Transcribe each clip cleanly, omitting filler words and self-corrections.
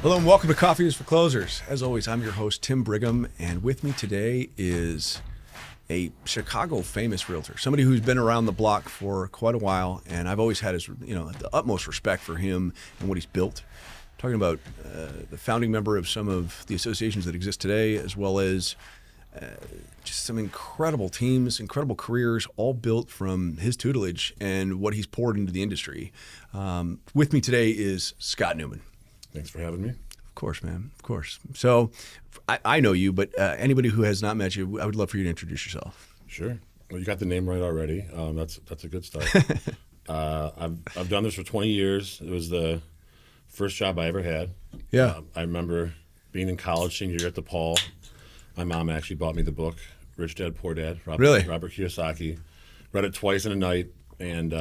Hello and welcome to Coffee is for Closers. As always, I'm your host, Tim Brigham, and with me today is a Chicago famous realtor, somebody who's been around the block for quite a while, and I've always had the utmost respect for him and what he's built. Talking about the founding member of some of the associations that exist today, as well as just some incredible teams, incredible careers, all built from his tutelage and what he's poured into the industry. With me today is Scott Newman. Thanks for having me. Of course, man. Of course. So I know you, but anybody who has not met you, I would love for you to introduce yourself. Sure. Well, you got the name right already. That's a good start. I've done this for 20 years. It was the first job I ever had. Yeah. I remember being in college, senior year at DePaul. My mom actually bought me the book, Rich Dad, Poor Dad, Robert Kiyosaki. Read it twice in a night, and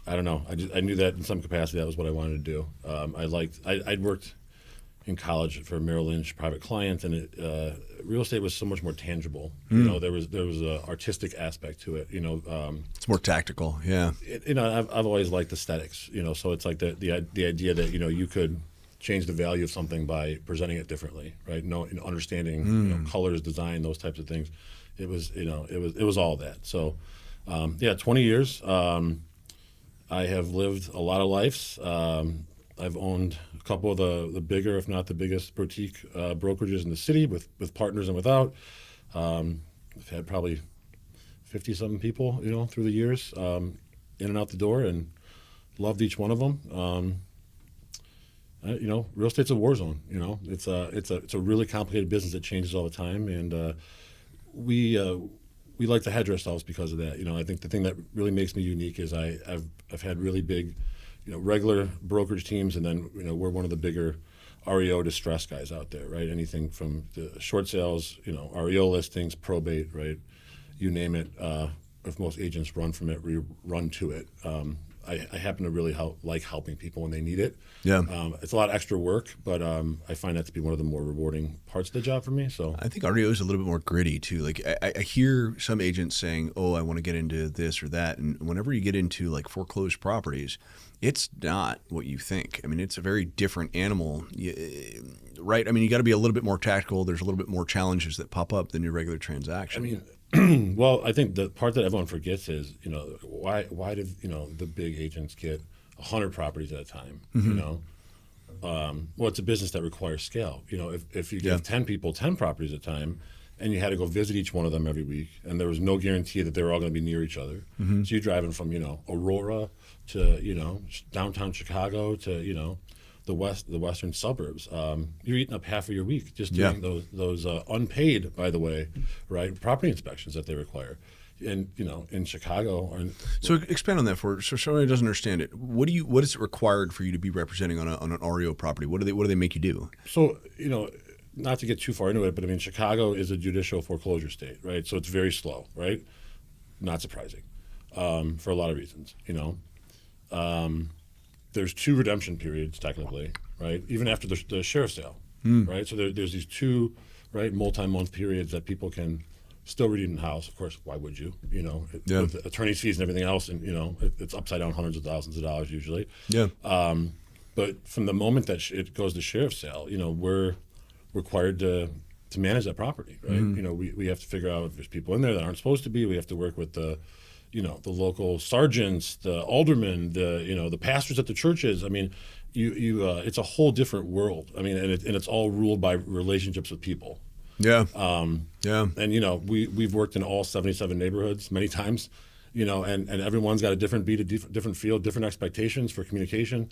I don't know. I knew that in some capacity that was what I wanted to do. I'd worked in college for Merrill Lynch private clients, and real estate was so much more tangible. You know, there was an artistic aspect to it. It's more tactical. Yeah. I've always liked aesthetics. So it's like the idea that you could change the value of something by presenting it differently, right? Understanding colors, design, those types of things. It was all that. So 20 years. I have lived a lot of lives. I've owned a couple of the bigger, if not the biggest, boutique brokerages in the city with partners and without. I've had probably 50-something people, through the years, in and out the door, and loved each one of them. Real estate's a war zone. It's a really complicated business that changes all the time, and we like to hedge ourselves because of that. I think the thing that really makes me unique is I've had really big, regular brokerage teams, and then we're one of the bigger REO distress guys out there, right? Anything from the short sales, REO listings, probate, right? You name it. If most agents run from it, we run to it. I happen to really like helping people when they need it. Yeah. It's a lot of extra work, but I find that to be one of the more rewarding parts of the job for me. So I think REO is a little bit more gritty too. Like I hear some agents saying, "Oh, I want to get into this or that," and whenever you get into like foreclosed properties, it's not what you think. I mean, it's a very different animal, right? I mean, you got to be a little bit more tactical. There's a little bit more challenges that pop up than your regular transaction. I mean, well, I think the part that everyone forgets is, why did the big agents get 100 properties at a time? Well, it's a business that requires scale. If you give 10 people 10 properties at a time, and you had to go visit each one of them every week, and there was no guarantee that they were all going to be near each other. So you're driving from Aurora to downtown Chicago to the western suburbs. You're eating up half of your week just doing those unpaid, by the way, right, property inspections that they require. And in Chicago. So expand on that for so somebody doesn't understand it. What is it required for you to be representing on an REO property? What do they make you do? So not to get too far into it, but I mean, Chicago is a judicial foreclosure state, right? So it's very slow, right? Not surprising, for a lot of reasons. There's 2 redemption periods technically, right? Even after the sheriff's sale, right? So there's these 2, right, multi-month periods that people can still redeem the house. Of course, why would you? With attorney's fees and everything else, and it's upside down hundreds of thousands of dollars usually. Yeah. But from the moment that it goes to sheriff's sale, we're required to manage that property, right? We have to figure out if there's people in there that aren't supposed to be. We have to work with the local sergeants, the aldermen, the pastors at the churches. I mean, it's a whole different world. I mean, and it's all ruled by relationships with people. Yeah. And we've worked in all 77 neighborhoods many times, and everyone's got a different beat, a different field, different expectations for communication.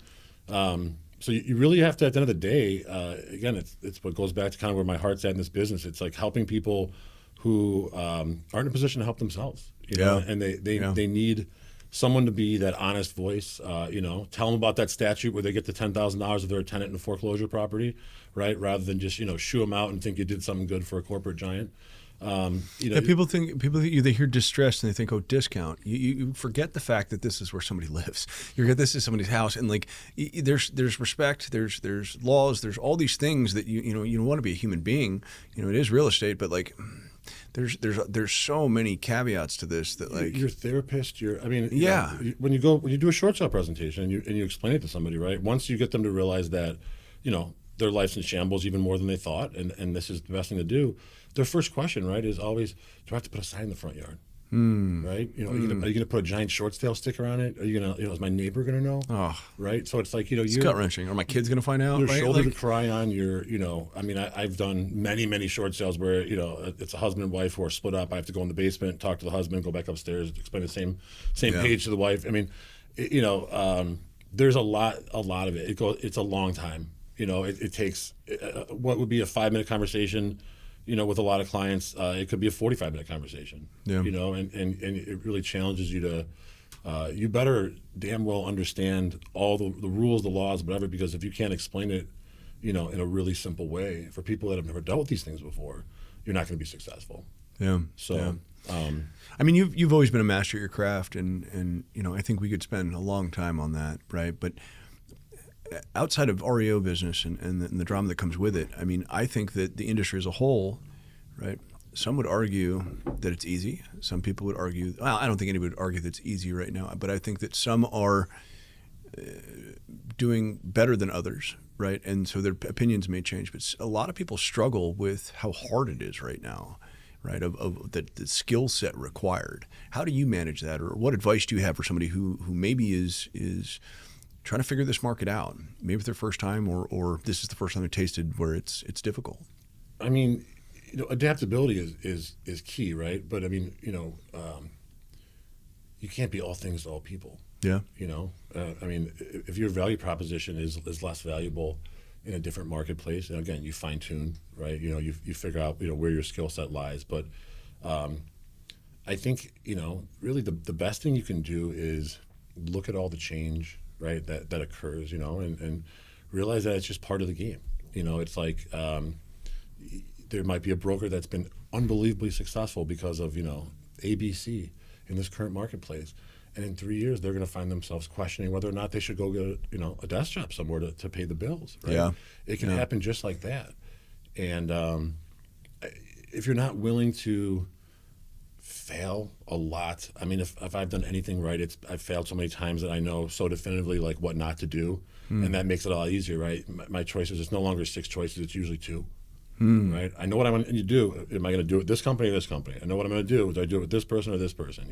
So you really have to, at the end of the day, again, it's what goes back to kind of where my heart's at in this business. It's like helping people who aren't in a position to help themselves, and they need someone to be that honest voice, tell them about that statute where they get the $10,000 if they're a tenant in a foreclosure property, right? Rather than just, shoo them out and think you did something good for a corporate giant. People think they hear distress and they think, oh, discount. You forget the fact that this is where somebody lives. You forget this is somebody's house, and like there's respect, there's laws, there's all these things that you want to be a human being. It is real estate, but like there's so many caveats to this that like your therapist, when you do a short sale presentation and you explain it to somebody, right? Once you get them to realize that their life's in shambles even more than they thought, and this is the best thing to do. Their first question, right, is always, do I have to put a sign in the front yard? Right? Are you gonna put a giant short tail sticker on it? Are you gonna, is my neighbor gonna know? Oh, right. So it's like, it's gut wrenching. Are my kids gonna find out? Your Right? shoulder to cry on. I've done many short sales where it's a husband and wife who are split up. I have to go in the basement, talk to the husband, go back upstairs, explain the same page to the wife. I mean, there's a lot of it. It's a long time. It takes what would be a 5-minute conversation. With a lot of clients, it could be a 45-minute conversation. Yeah. And it really challenges you to, you better damn well understand all the rules, the laws, whatever, because if you can't explain it, in a really simple way for people that have never dealt with these things before, you're not going to be successful. Yeah. So, yeah. I mean, you've always been a master at your craft, and I think we could spend a long time on that, right? But outside of REO business and the drama that comes with it, I mean, I think that the industry as a whole, right? Some would argue that it's easy. Some people would argue, well, I don't think anybody would argue that it's easy right now, but I think that some are doing better than others, right? And so their opinions may change, but a lot of people struggle with how hard it is right now, right? Of the skill set required. How do you manage that, or what advice do you have for somebody who maybe is trying to figure this market out, maybe it's their first time, or this is the first time they tasted where it's difficult? I mean, adaptability is key, right? But I mean, you can't be all things to all people. Yeah. I mean, if your value proposition is less valuable in a different marketplace, and again, you fine tune, right? You figure out where your skill set lies. But I think really the best thing you can do is look at all the change, right, that occurs, and realize that it's just part of the game. It's like there might be a broker that's been unbelievably successful because of ABC in this current marketplace, and in 3 years they're going to find themselves questioning whether or not they should go get a desk job somewhere to pay the bills. Right? Yeah, it can happen just like that. And if you're not willing to fail a lot, I mean, if I've done anything right, I've failed so many times that I know so definitively like what not to do, and that makes it a lot easier, right? My choices, it's no longer 6 choices, it's usually 2. Right? I know what I'm going to do. Am I going to do it with this company or this company? I know what I'm going to do. Do I do it with this person or this person?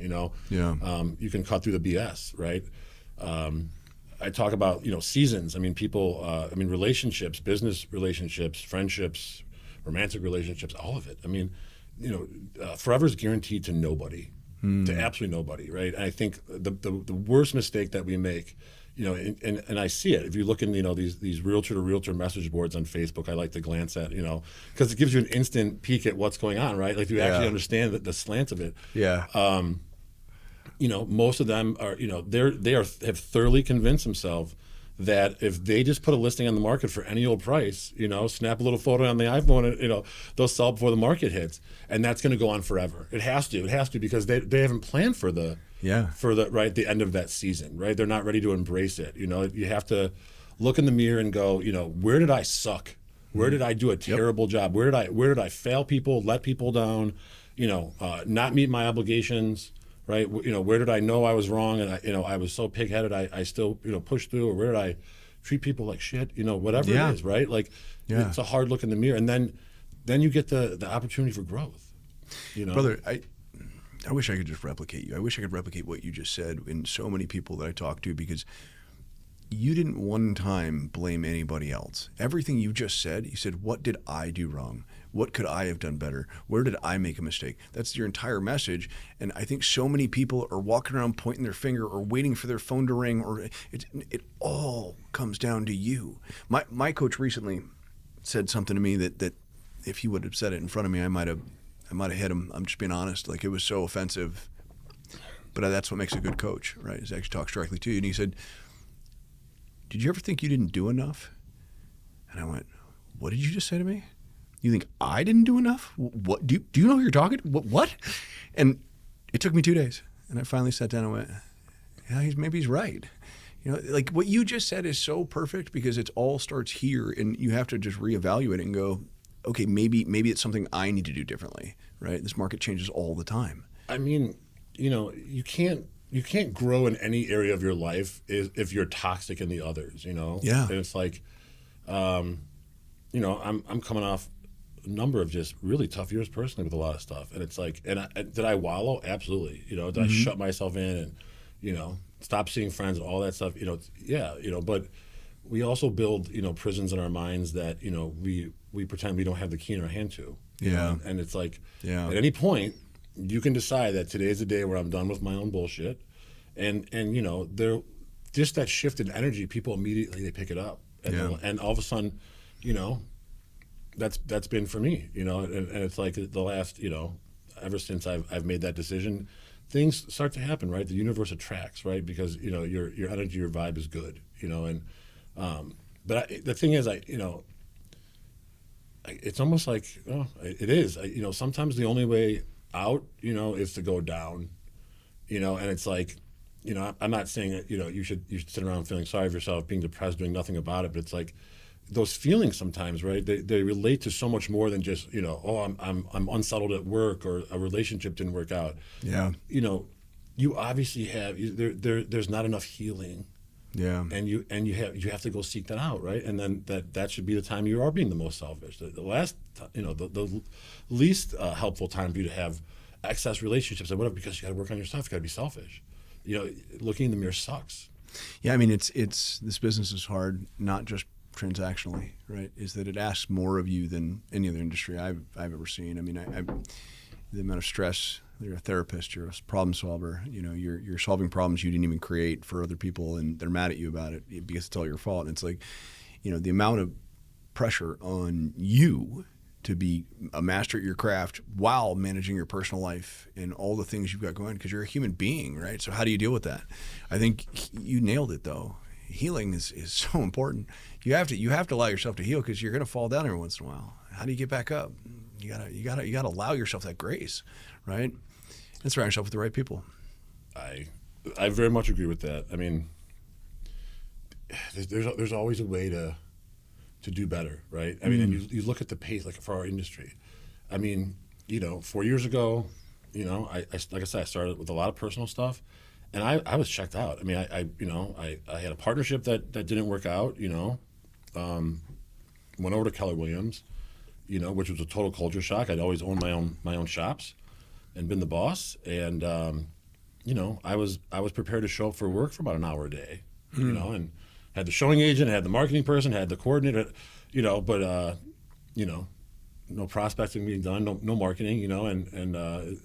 Yeah. You can cut through the BS, right? I talk about seasons. I mean, people. Relationships, business relationships, friendships, romantic relationships, all of it. I mean, forever is guaranteed to nobody, to absolutely nobody, right? And I think the worst mistake that we make. And I see it. If you look in, these realtor to realtor message boards on Facebook, I like to glance at, because it gives you an instant peek at what's going on, right? Like you actually understand the slant of it. Yeah. Most of them are, have thoroughly convinced themselves that if they just put a listing on the market for any old price, snap a little photo on the iPhone, they'll sell before the market hits, and that's going to go on forever. It has to because they haven't planned for the the end of that season, right? They're not ready to embrace it. You have to look in the mirror and go, where did I suck? Where did I do a terrible job? Where did I fail people, let people down, not meet my obligations? Right, where did I know I was wrong, and I was so pig-headed I still pushed through, or where did I treat people like shit, whatever it is, right? Like it's a hard look in the mirror, and then you get the opportunity for growth. Brother, I wish I could just replicate you. I wish I could replicate what you just said in so many people that I talk to, because you didn't one time blame anybody else. Everything you just said, you said, what did I do wrong? What could I have done better? Where did I make a mistake? That's your entire message. And I think so many people are walking around pointing their finger or waiting for their phone to ring, or it all comes down to you. My coach recently said something to me that if he would have said it in front of me, I might have hit him. I'm just being honest. Like, it was so offensive. But that's what makes a good coach, right? Is actually talks directly to you. And he said, did you ever think you didn't do enough? And I went, what did you just say to me? You think I didn't do enough? What do you know who you're talking to? What? And it took me 2 days. And I finally sat down and went, yeah, maybe he's right. Like what you just said is so perfect, because it all starts here, and you have to just reevaluate it and go, okay, maybe it's something I need to do differently, right? This market changes all the time. I mean, you can't grow in any area of your life if you're toxic in the others, Yeah. And it's like, You know, I'm coming off a number of just really tough years personally with a lot of stuff, and it's like, did I wallow? Absolutely. You know, did I shut myself in and, you know, stop seeing friends and all that stuff? You know, yeah. You know, but we also build, you know, prisons in our minds that, you know, we pretend we don't have the key in our hand to. You know? And it's like, at any point, you can decide that today's the day where I'm done with my own bullshit, and you know, just that shift in energy, people immediately they pick it up, and all of a sudden, you know, that's been for me, you know, and it's like the last, you know, ever since I've made that decision, things start to happen, right? The universe attracts, right? Because, you know, your energy, your vibe is good, you know, and but the thing is, you know, it's almost like, oh, it is, you know, sometimes the only way out, you know, is to go down, you know, and it's like, you know, I'm not saying that, you know, you should sit around feeling sorry for yourself, being depressed, doing nothing about it, but it's like those feelings sometimes, right? They relate to so much more than just, you know, oh, I'm unsettled at work, or a relationship didn't work out. Yeah. You know, you obviously have there's not enough healing. Yeah. And you have to go seek that out, right? And then that should be the time you are being the most selfish. The last, you know, the least helpful time for you to have excess relationships and whatever, because you got to work on yourself. You got to be selfish. You know, looking in the mirror sucks. Yeah, I mean, it's this business is hard, not just transactionally, right? Is that it asks more of you than any other industry I've ever seen. I mean, the amount of stress. You're a therapist. You're a problem solver. You know, you're solving problems you didn't even create for other people, and they're mad at you about it because it's all your fault. And it's like, you know, the amount of pressure on you to be a master at your craft while managing your personal life and all the things you've got going, because you're a human being, right? So how do you deal with that? I think you nailed it, though. Healing is so important. You have to allow yourself to heal, because you're going to fall down every once in a while. How do you get back up? You gotta allow yourself that grace, right? And surround yourself with the right people. I very much agree with that. I mean, there's always a way to do better, right? I mean, and you look at the pace, like for our industry. I mean, you know, 4 years ago, you know, I like I said, I started with a lot of personal stuff, and I was checked out. I mean, I had a partnership that didn't work out. You know, went over to Keller Williams, you know, which was a total culture shock. I'd always owned my own shops and been the boss, and you know, I was prepared to show up for work for about an hour a day, you know, and had the showing agent, had the marketing person, had the coordinator, you know, but you know, no prospecting being done, no marketing, you know, and as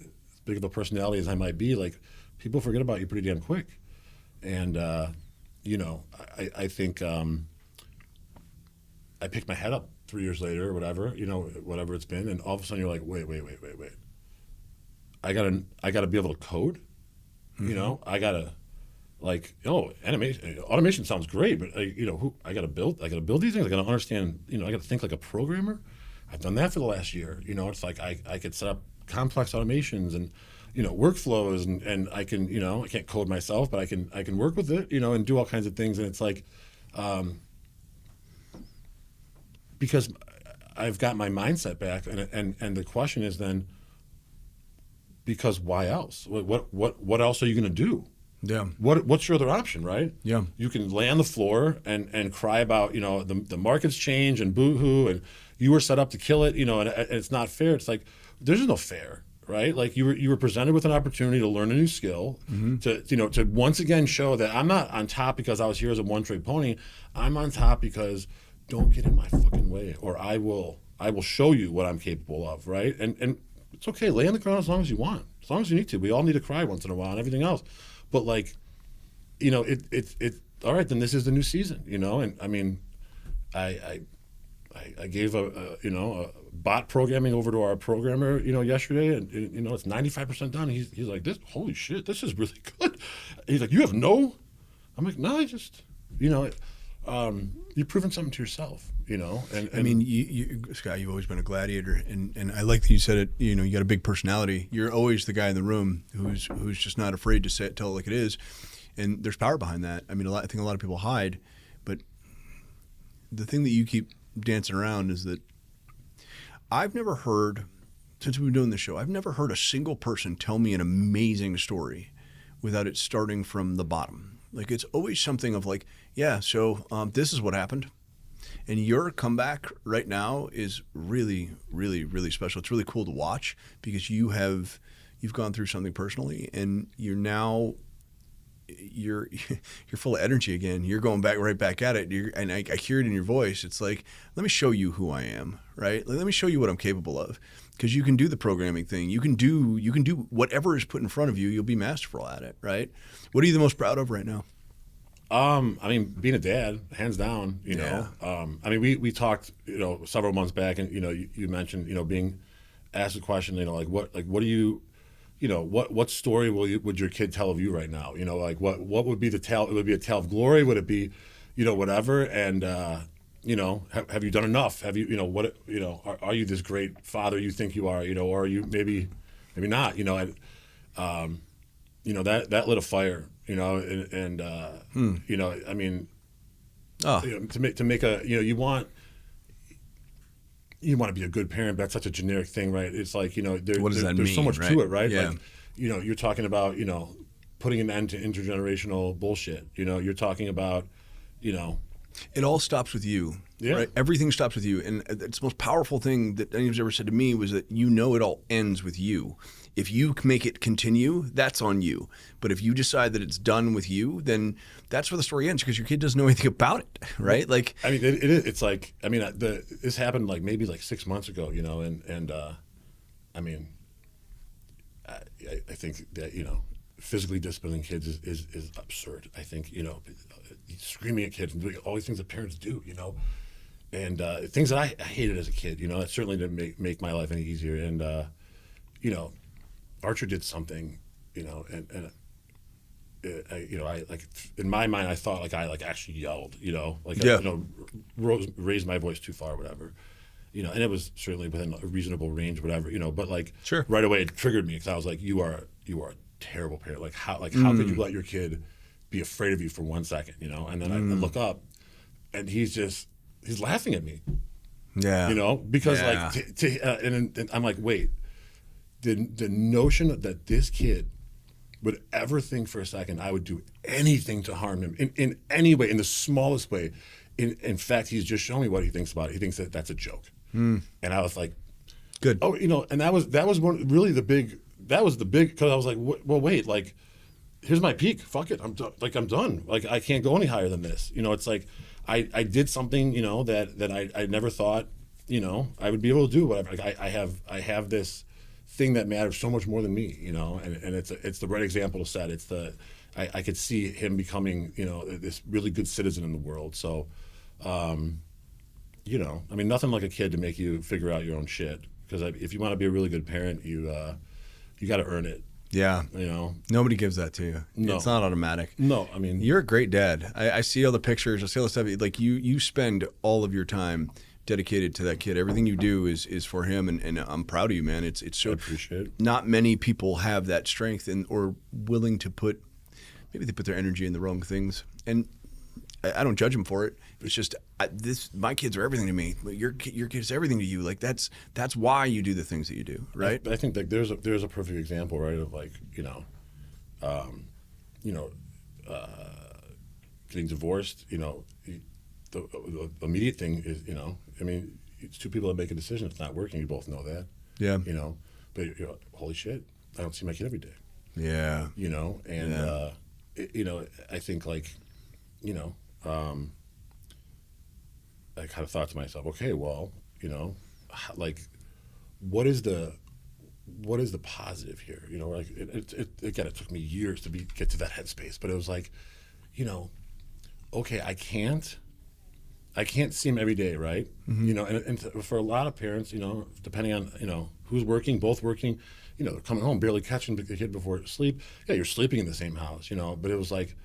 big of a personality as I might be, like, people forget about you pretty damn quick, and you know, I think I picked my head up 3 years later or whatever, you know, whatever it's been, and all of a sudden you're like, wait. I gotta be able to code, you know. I gotta, like, automation sounds great, but you know, I gotta build these things. I gotta understand, you know, I gotta think like a programmer. I've done that for the last year. You know, it's like I could set up complex automations and, you know, workflows, and I can, you know, I can't code myself, but I can work with it, you know, and do all kinds of things. And it's like, because I've got my mindset back, and the question is then, because why else? What else are you going to do? Yeah. What's your other option, right? Yeah. You can lay on the floor and cry about, you know, the market's change and boo-hoo, and you were set up to kill it, you know, and it's not fair. It's like, there's no fair, right? Like, you were presented with an opportunity to learn a new skill, to, you know, to once again show that I'm not on top because I was here as a one-trick pony. I'm on top because don't get in my fucking way, or I will show you what I'm capable of, right? And it's okay, lay on the ground as long as you want, as long as you need to. We all need to cry once in a while and everything else. But, like, you know, it's all right, then this is the new season, you know? And I mean, I gave a bot programming over to our programmer, you know, yesterday, and you know, it's 95% done. He's like, holy shit, this is really good. He's like, you have no? I'm like, no, I just, you know, you've proven something to yourself, you know. And I mean, you, Scott, you've always been a gladiator, and I like that you said it. You know, you got a big personality. You're always the guy in the room who's just not afraid to tell it like it is, and there's power behind that. I mean, I think a lot of people hide, but the thing that you keep dancing around is that I've never heard, since we've been doing this show, I've never heard a single person tell me an amazing story without it starting from the bottom. Like, it's always something of like, yeah, so this is what happened. And your comeback right now is really, really, really special. It's really cool to watch because you've gone through something personally, and you're full of energy again. You're going right back at it. And I hear it in your voice. It's like, let me show you who I am, right? Like, let me show you what I'm capable of. Because you can do the programming thing. You can do whatever is put in front of you. You'll be masterful at it, right? What are you the most proud of right now? I mean, being a dad, hands down. You know, I mean, we talked, several months back, and you mentioned, being asked a question, like what do you, what story would your kid tell of you right now? Like what would be the tale? It would be a tale of glory. Would it be, whatever? And have you done enough? Have you, are you this great father you think you are? Or are you maybe not? That lit a fire. I mean, to make a, you want to be a good parent. But that's such a generic thing, right? It's like, what does that mean? There's so much to it, right? Yeah. Like, you're talking about, putting an end to intergenerational bullshit. You're talking about, It all stops with you. Yeah. Right? Everything stops with you. And it's the most powerful thing that anyone's ever said to me was that it all ends with you. If you make it continue, that's on you. But if you decide that it's done with you, then that's where the story ends because your kid doesn't know anything about it, right? Like, I mean, it's like, I mean, this happened like maybe like 6 months ago, and I mean, I think that, physically disciplining kids is absurd. I think, screaming at kids and doing all these things that parents do, and things that I hated as a kid, that certainly didn't make my life any easier. And, Archer did something, and I like, in my mind, I thought like I like actually yelled, raised my voice too far, whatever, and it was certainly within a reasonable range, whatever, but like sure. Right away it triggered me because I was like, you are a terrible parent. Like how could you let your kid be afraid of you for 1 second, and then I look up and he's laughing at me. Yeah. Because yeah. like, and I'm like, wait, the notion that this kid would ever think for a second I would do anything to harm him in any way, in the smallest way. In fact, he's just shown me what he thinks about it. He thinks that that's a joke. And I was like, good. Oh, and that was the big, because I was like, well, wait, like, here's my peak. Fuck it. I'm done. Like, I can't go any higher than this. It's like, I did something, that I never thought, I would be able to do, whatever. Like, I have this thing that matters so much more than me, and it's the right example to set. It's I could see him becoming, this really good citizen in the world. So, I mean, nothing like a kid to make you figure out your own shit. Because if you want to be a really good parent, you got to earn it. Yeah. Nobody gives that to you. No. It's not automatic. No, I mean, you're a great dad. I see all the pictures. I see all the stuff. Like you spend all of your time dedicated to that kid. Everything you do is for him, and I'm proud of you, man. It's so. I appreciate it. Not many people have that strength or willing to put. Maybe they put their energy in the wrong things, and I don't judge them for it. It's just my kids are everything to me. Your kids are everything to you. Like that's why you do the things that you do, right? I think like there's a perfect example, right, of like getting divorced. The immediate thing is I mean, it's two people that make a decision. It's not working. You both know that. Yeah. But holy shit, I don't see my kid every day. Yeah. And I think like I kind of thought to myself, okay, well, like, what is the positive here? Like it took me years to get to that headspace, but it was like, okay, I can't see him every day, right? Mm-hmm. And for a lot of parents, depending on who's working, both working, they're coming home barely catching the kid before sleep. Yeah, you're sleeping in the same house, but it was like.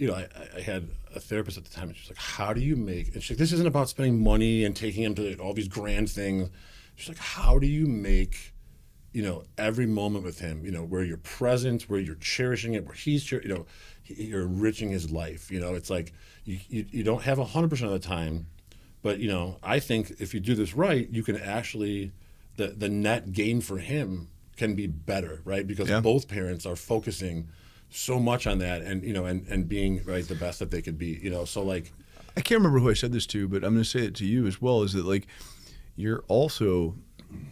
I had a therapist at the time, and she's like, how do you make, and she's like, this isn't about spending money and taking him to all these grand things. She's like, how do you make, every moment with him, where you're present, where you're cherishing it, where he's, you're enriching his life. It's like, you don't have 100% of the time, but, I think if you do this right, you can actually, the net gain for him can be better, right? Because both parents are focusing so much on that, and and being right the best that they could be, so like I can't remember who I said this to, but I'm going to say it to you as well, is that like you're also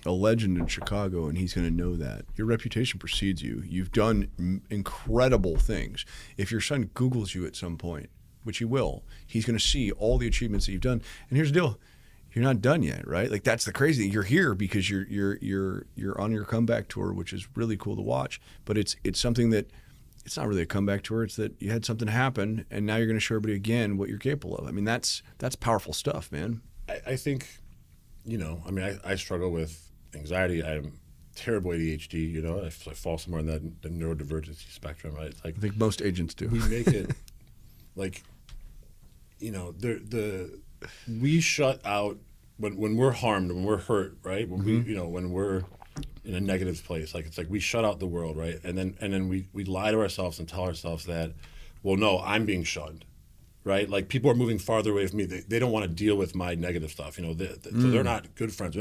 a legend in Chicago, and he's going to know that. Your reputation precedes you. You've done incredible things. If your son Googles you at some point, which he will, he's going to see all the achievements that you've done. And here's the deal. You're not done yet, right? Like that's the crazy thing. You're here because you're on your comeback tour, which is really cool to watch. But it's something that it's not really a comeback tour. It's that you had something happen, and now you're going to show everybody again what you're capable of. I mean, that's powerful stuff, man. I think, I mean, I struggle with anxiety. I'm terrible ADHD. I fall somewhere in the neurodivergency spectrum. Right? It's like I think most agents do. We make it like, we shut out when we're harmed, when we're hurt, right? When when we're in a negative place, like it's like we shut out the world, right? And then we lie to ourselves and tell ourselves that, well, no, I'm being shunned, right? Like people are moving farther away from me. They don't want to deal with my negative stuff, so they're not good friends,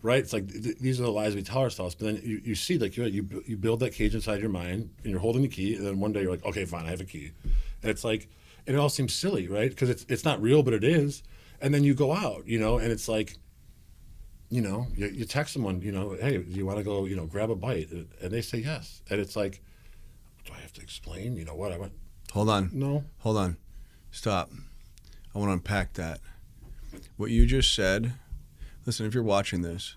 right? It's like these are the lies we tell ourselves. But then you see, like you build that cage inside your mind, and you're holding the key, and then one day you're like, okay, fine, I have a key, and it's like, and it all seems silly, right? Because it's not real, but it is. And then you go out, and it's like, you text someone, hey, do you want to go, grab a bite? And they say yes. And it's like, do I have to explain? What I went? Hold on. No. Hold on. Stop. I want to unpack that. What you just said, listen, if you're watching this,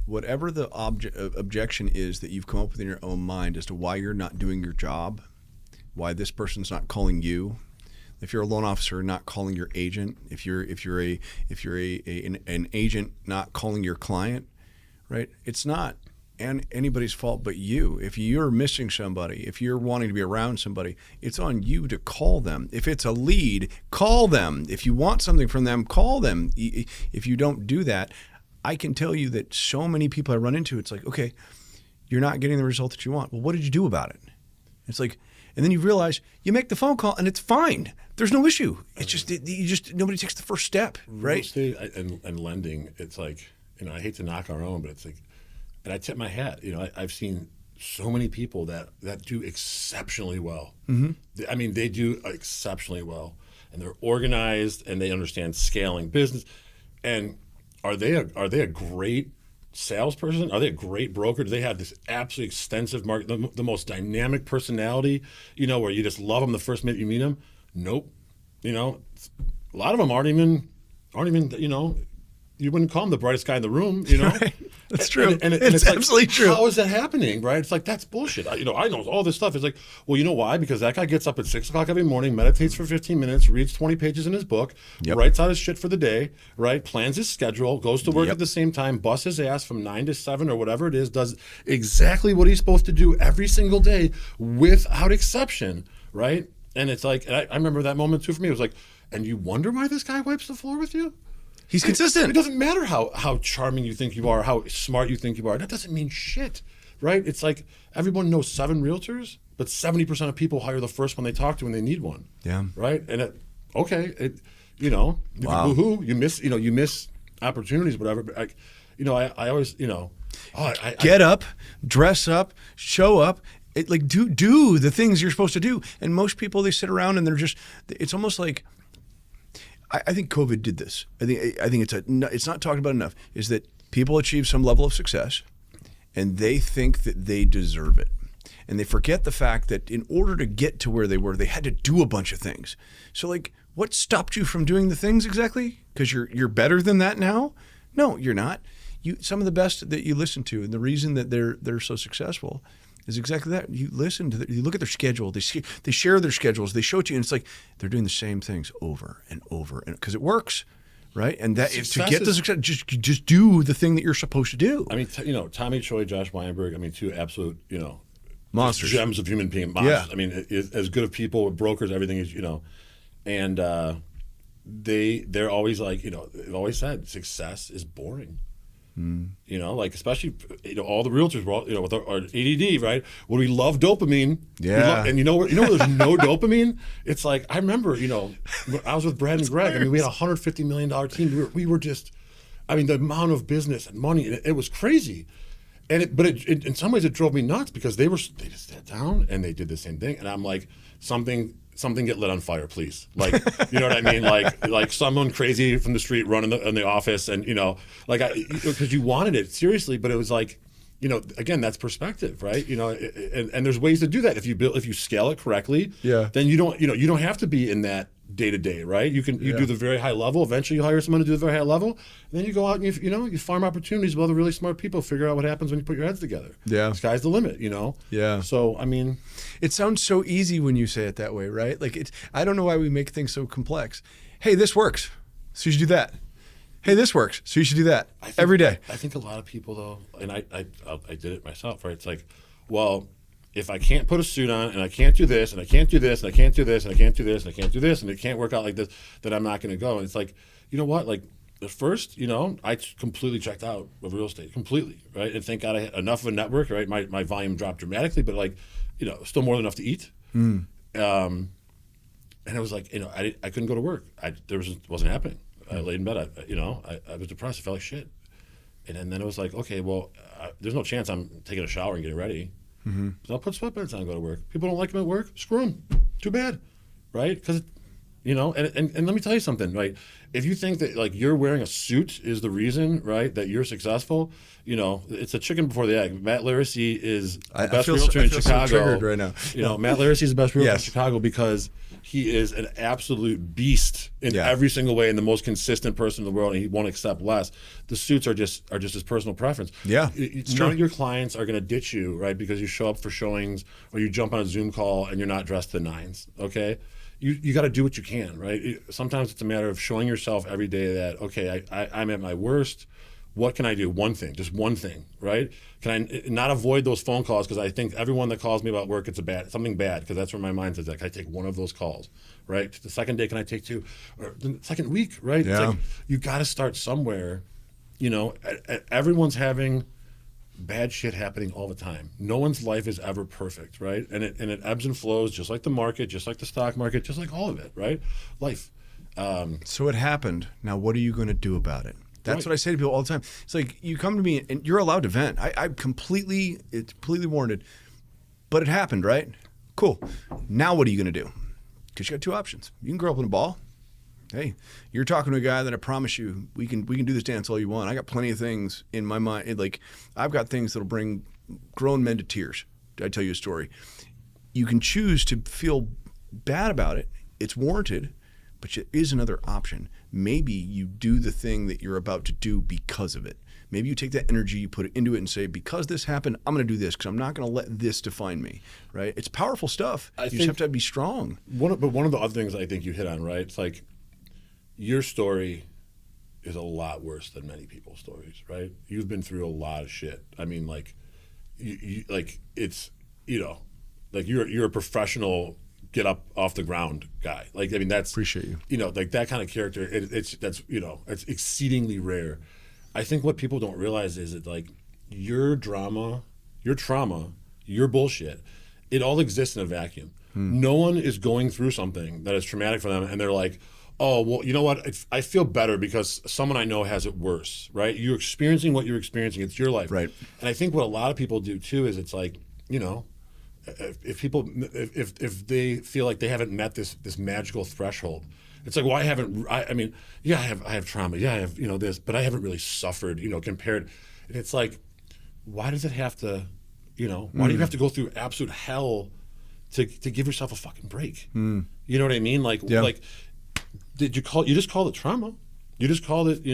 whatever the objection is that you've come up with in your own mind as to why you're not doing your job, why this person's not calling you, if you're a loan officer not calling your agent, if you're an agent not calling your client, right? It's not anybody's fault but you. If you're missing somebody, if you're wanting to be around somebody, it's on you to call them. If it's a lead, call them. If you want something from them, call them. If you don't do that, I can tell you that so many people I run into, it's like, okay, you're not getting the result that you want. Well, what did you do about it? It's like, and then you realize you make the phone call and it's fine. There's no issue. It's just nobody takes the first step, right? Real estate and lending, it's like, I hate to knock our own, but it's like, and I tip my hat. I've seen so many people that do exceptionally well. Mm-hmm. I mean, they do exceptionally well, and they're organized and they understand scaling business. And are they a great salesperson? Are they a great broker? Do they have this absolutely extensive market, the most dynamic personality, where you just love them the first minute you meet them? Nope. A lot of them aren't even, you wouldn't call them the brightest guy in the room, Right. That's true. And it's absolutely like, true. How is that happening, right? It's like, that's bullshit. I know all this stuff. It's like, well, you know why? Because that guy gets up at 6 o'clock every morning, meditates for 15 minutes, reads 20 pages in his book, writes out his shit for the day, right? Plans his schedule, goes to work at the same time, busts his ass from 9 to 7 or whatever it is, does exactly what he's supposed to do every single day without exception, right? And it's like, and I remember that moment too for me. It was like, and you wonder why this guy wipes the floor with you? He's consistent. It doesn't matter how charming you think you are, how smart you think you are. That doesn't mean shit, right? It's like everyone knows 7 realtors, but 70% of people hire the first one they talk to when they need one. Yeah. Right? And you can boo-hoo, you miss opportunities, whatever. But I always, get up, dress up, show up. Do the things you're supposed to do. And most people, they sit around and it's almost like, I think COVID did this. I think it's not talked about enough, is that people achieve some level of success and they think that they deserve it. And they forget the fact that in order to get to where they were, they had to do a bunch of things. So like, what stopped you from doing the things exactly? Because you're better than that now? No, you're not. Some of the best that you listen to, and the reason that they're so successful is exactly that. You listen to you look at their schedule. They share their schedules. They show it to you, and it's like they're doing the same things over and over, and because it works, right? And that to get the success, just do the thing that you're supposed to do. I mean, Tommy Choi, Josh Weinberg. I mean, 2 absolute, monsters, gems of human being monsters. Yeah. I mean, as good of people, brokers, everything is, and they're always like, they've always said success is boring. Like especially all the realtors were all, with our ADD, right? When we love dopamine, and where there's no dopamine, it's like I remember, when I was with Brad and Greg. I mean, we had a $150 million team. We were just, I mean, the amount of business and money, it was crazy. But in some ways it drove me nuts because they just sat down and they did the same thing, and I'm like, something something get lit on fire, please. Like, you know what I mean? Like someone crazy from the street running in the office, and like because you wanted it seriously, but it was like, again, that's perspective, right? And there's ways to do that if you scale it correctly. Yeah. Then you don't have to be in that day to day, right? You do the very high level. Eventually, you hire someone to do the very high level, and then you go out and you farm opportunities with other really smart people. Figure out what happens when you put your heads together. Yeah, sky's the limit. Yeah. So I mean, it sounds so easy when you say it that way, right? Like I don't know why we make things so complex. Hey, this works, so you should do that. Hey, this works, so you should do that every day. I think a lot of people though, and I did it myself, right? It's like, well, if I can't put a suit on, and I can't do this, and I can't do this, and I can't do this, and I can't do this, and I can't do this, and it can't work out like this, then I'm not going to go. And it's like, you know what? Like at first, I completely checked out of real estate, completely, right? And thank God I had enough of a network, right? My volume dropped dramatically, but like, still more than enough to eat. And it was like, I couldn't go to work. Wasn't happening. I laid in bed. I was depressed. I felt like shit. And then it was like, okay, well, there's no chance I'm taking a shower and getting ready. So I'll put sweatpants on and go to work. People don't like them at work. Screw them. Too bad, right? Because, and let me tell you something, right? If you think that like you're wearing a suit is the reason, right, that you're successful, it's a chicken before the egg. Matt Laracy is the best realtor in Chicago. So triggered right now. Matt Laracy is the best realtor in Chicago because he is an absolute beast in every single way and the most consistent person in the world, and he won't accept less. The suits are just his personal preference. Yeah, none of your clients are going to ditch you, right, because you show up for showings or you jump on a Zoom call and you're not dressed to the nines, okay? You got to do what you can, right? Sometimes it's a matter of showing yourself every day that, okay, I'm at my worst. What can I do? One thing, just one thing, right? Can I not avoid those phone calls? Because I think everyone that calls me about work, it's something bad, because that's where my mind is. Like, can I take one of those calls, right? The second day, can I take two? Or the second week, right? Yeah. It's like, you got to start somewhere. Everyone's having bad shit happening all the time. No one's life is ever perfect, right? And it ebbs and flows, just like the market, just like the stock market, just like all of it, right? Life. So it happened. Now, what are you going to do about it? That's what I say to people all the time. It's like, you come to me and you're allowed to vent. It's completely warranted. But it happened, right? Cool. Now what are you going to do? Because you got two options. You can grow up in a ball. Hey, you're talking to a guy that I promise you we can do this dance all you want. I got plenty of things in my mind. Like, I've got things that'll bring grown men to tears. I tell you a story. You can choose to feel bad about it. It's warranted. But there is another option. Maybe you do the thing that you're about to do because of it. Maybe you take that energy, you put it into it and say, because this happened, I'm going to do this because I'm not going to let this define me, right? It's powerful stuff. You just have to be strong. One of the other things I think you hit on, right? It's like your story is a lot worse than many people's stories, right? You've been through a lot of shit. I mean, like, you're a professional get up off the ground guy. Like, I mean, that's appreciate you. Like that kind of character. It's exceedingly rare. I think what people don't realize is that like your drama, your trauma, your bullshit, it all exists in a vacuum. No one is going through something that is traumatic for them, and they're like, oh, well, you know what? I feel better because someone I know has it worse, right? You're experiencing what you're experiencing. It's your life, right? And I think what a lot of people do too is it's like, if they feel like they haven't met this magical threshold, it's like, well, I have trauma, I have this, but I haven't really suffered, compared. And it's like, why does it have to, why do you have to go through absolute hell to give yourself a fucking break? You know what I mean? Like, like, you just called it trauma, you just called it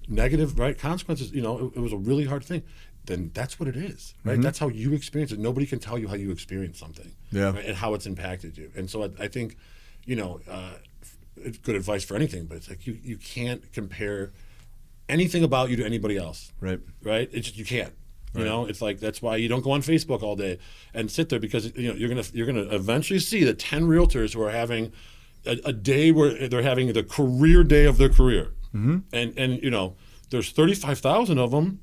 negative, right, consequences. It was a really hard thing. Then that's what it is, right? That's how you experience it. Nobody can tell you how you experience something, right? And how it's impacted you. And so I think, it's good advice for anything, but it's like you can't compare anything about you to anybody else, right? It's just, you can't. It's like, that's why you don't go on Facebook all day and sit there, because you're gonna eventually see the 10 realtors who are having a day where they're having the career day of their career, and there's 35,000 of them.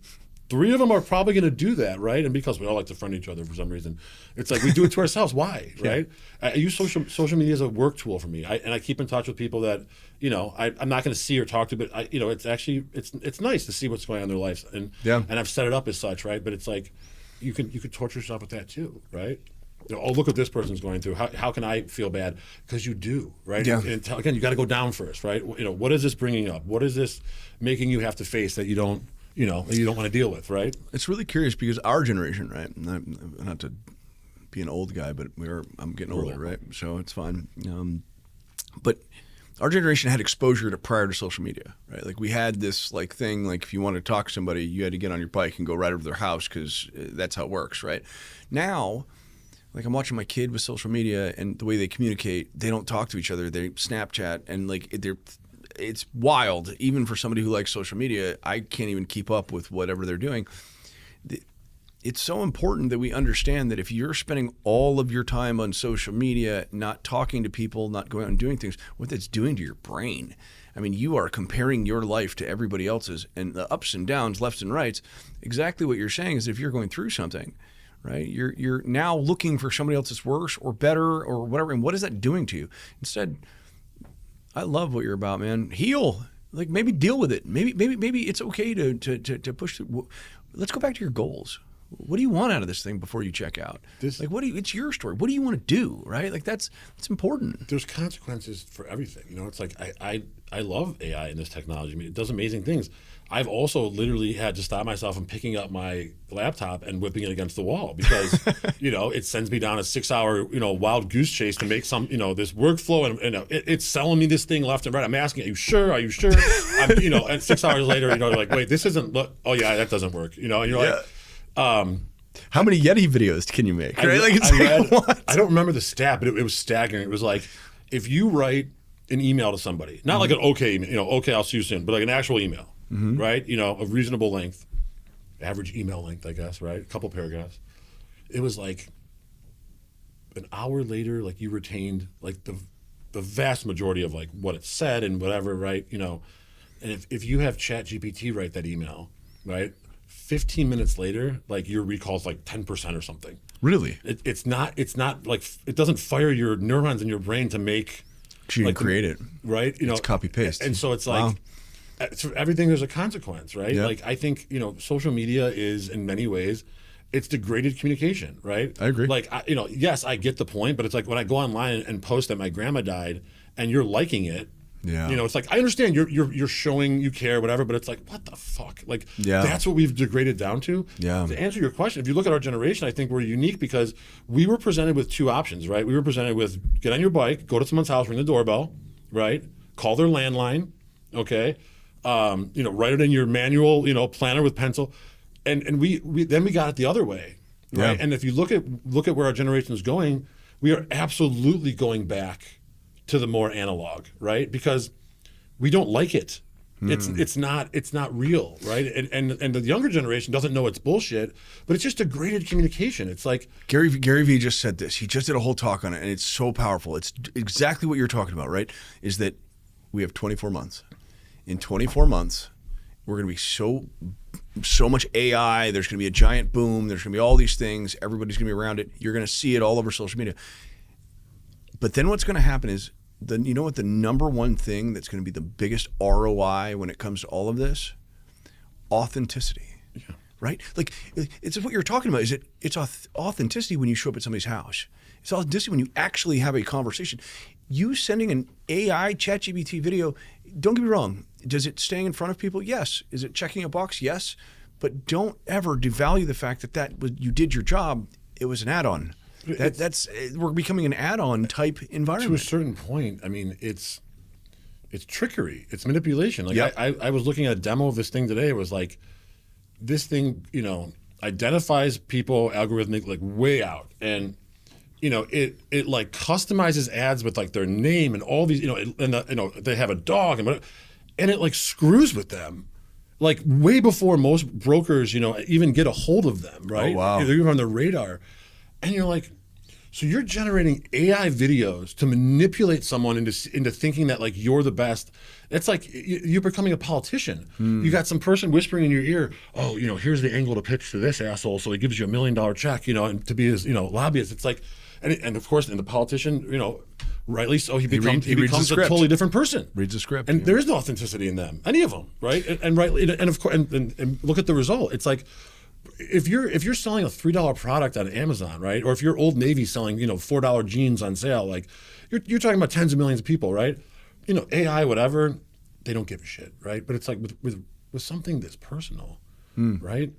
3 of them are probably going to do that, right? And because we all like to friend each other for some reason, it's like we do it to ourselves. Why, right? I use social media as a work tool for me, and I keep in touch with people that I'm not going to see or talk to, but it's actually it's nice to see what's going on in their lives, and I've set it up as such, right? But it's like you can torture yourself with that too, right? oh, look what this person's going through. How can I feel bad? Because you do, right? Yeah. And again, you got to go down first, right? What is this bringing up? What is this making you have to face that you don't want to deal with, right? It's really curious because our generation, right? Not to be an old guy, but I'm getting older, right? So it's fine. But our generation had exposure to prior to social media, right? Like we had this like thing, like if you wanted to talk to somebody, you had to get on your bike and go right over to their house because that's how it works, right? Now, like I'm watching my kid with social media and the way they communicate, they don't talk to each other. They Snapchat and like it's wild. Even for somebody who likes social media, I can't even keep up with whatever they're doing. It's so important that we understand that if you're spending all of your time on social media, not talking to people, not going out and doing things, what that's doing to your brain. I mean, you are comparing your life to everybody else's and the ups and downs, lefts and rights. Exactly what you're saying is if you're going through something, right, you're now looking for somebody else that's worse or better or whatever. And what is that doing to you? Instead, I love what you're about, man. Heal. Like maybe deal with it. Maybe it's okay to push through. Let's go back to your goals. What do you want out of this thing before you check out? It's your story. What do you want to do, right? Like that's important. There's consequences for everything. It's like I love AI and this technology. I mean, it does amazing things. I've also literally had to stop myself from picking up my laptop and whipping it against the wall because, it sends me down a 6-hour, wild goose chase to make some, this workflow and it's selling me this thing left and right. I'm asking, are you sure? Are you sure? And 6 hours later, you're like, wait, this isn't, oh yeah, that doesn't work. And you're like, how many Yeti videos can you make? Right? I don't remember the stat, but it was staggering. It was like, if you write an email to somebody, not like an okay, okay, I'll see you soon, but like an actual email, right? Of reasonable length, average email length, I guess, right? A couple paragraphs. It was like an hour later, like you retained like the vast majority of like what it said and whatever, right? And if you have ChatGPT write that email, right? 15 minutes later, like your recall's like 10% or something. Really? It's not like it doesn't fire your neurons in your brain to make. You didn't create it, right? It's copy paste, and so it's like for everything there's a consequence, right? Yep. Like I think social media is in many ways it's degraded communication, right? I agree. Like yes, I get the point, but it's like when I go online and post that my grandma died, and you're liking it. Yeah. It's like I understand you're showing you care, whatever, but it's like what the fuck? Like that's what we've degraded down to. Yeah. To answer your question, if you look at our generation, I think we're unique because we were presented with two options, right? We were presented with get on your bike, go to someone's house, ring the doorbell, right? Call their landline, okay? Write it in your manual, planner with pencil, and we then we got it the other way, right? Yeah. And if you look at where our generation is going, we are absolutely going back to the more analog, right? Because we don't like it. It's not real, right? And the younger generation doesn't know it's bullshit, but it's just degraded communication. It's like Gary Vee just said this. He just did a whole talk on it, and it's so powerful. It's exactly what you're talking about, right? Is that we have 24 months. In 24 months, we're going to be so much AI. There's going to be a giant boom. There's going to be all these things. Everybody's going to be around it. You're going to see it all over social media. But then what's going to happen is, the number one thing that's going to be the biggest ROI when it comes to all of this? Authenticity. Yeah. Right? Like, it's what you're talking about. It's authenticity when you show up at somebody's house. It's authenticity when you actually have a conversation. You sending an AI ChatGPT video, don't get me wrong, does it staying in front of people? Yes. Is it checking a box? Yes. But don't ever devalue the fact that was you did your job. It was an add-on. We're becoming an add-on type environment. To a certain point, I mean, it's trickery. It's manipulation. Like yep. I was looking at a demo of this thing today. It was like this thing, identifies people algorithmic like way out, and it like customizes ads with like their name and all these, they have a dog and whatever, and it like screws with them. Like way before most brokers, even get a hold of them, right? Oh, wow. They're even on their radar. And you're like, so you're generating AI videos to manipulate someone into thinking that like you're the best. It's like you're becoming a politician. You got some person whispering in your ear, oh, here's the angle to pitch to this asshole, so he gives you $1 million check, and to be his, lobbyist. It's like, and of course, and the politician, rightly so, he becomes a totally different person. Reads the script, and there is no authenticity in them, any of them, right? And rightly, and of course, and look at the result. It's like, if you're selling a $3 product on Amazon, right? Or if you're Old Navy selling, $4 jeans on sale, like you're talking about tens of millions of people, right? AI, whatever, they don't give a shit, right? But it's like with something that's personal, right?